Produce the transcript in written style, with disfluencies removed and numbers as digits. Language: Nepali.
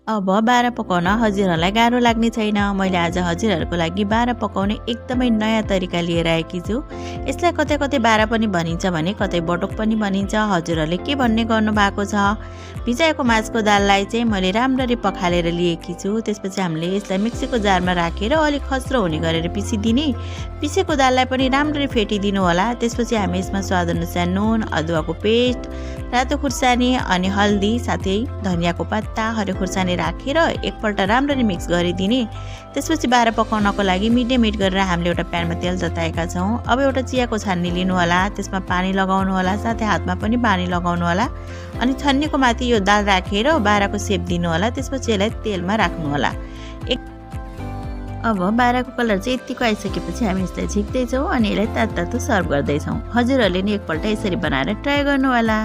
अब बारा पकाउन हजुरहरूलाई गाह्रो लाग्ने छैन। मैले आज हजुरहरूको लागि बारा पकाउने एकदमै नयाँ तरिका लिएर आएकी छु। यसलाई कतै कतै बारा पनि भनिन्छ भने कतै बटुक पनि भनिन्छ। हजुरहरूले के भन्ने गर्नुभएको छ? भिजाएको माछको दाललाई चाहिँ मैले राम्ररी पखालेर लिएकी छु। त्यसपछि हामीले यसलाई मिक्सीको जारमा राखेर अलिक खस्रो हुने गरेर पिसिदिने। पिसेको दाललाई पनि राम्ररी फेटिदिनु होला। त्यसपछि हामी यसमा स्वादअनुसार नुन, अदुवाको पेस्ट, रातो खुर्सानी अनि हल्दी साथै धनियाको पत्ता, हरियो खुर्सानी राखेर एकपल्ट राम्ररी मिक्स गरिदिने। त्यसपछि बारा पकाउनको लागि मिडियम हिट गरेर हामीले एउटा प्यानमा तेल तताएका छौँ। अब एउटा चियाको छान्नी लिनु होला, त्यसमा पानी लगाउनु होला, साथै हातमा पनि पानी लगाउनु होला अनि छन्नीको माथि यो दाल राखेर बाराको सेप दिनु होला। त्यसपछि यसलाई तेलमा राख्नु होला। अब बाराको कलर चाहिँ यतिको आइसकेपछि हामी यसलाई झिक्दैछौँ अनि यसलाई तातो तातो सर्भ गर्दैछौँ। हजुरहरूले नि एकपल्ट यसरी बनाएर ट्राई गर्नु होला।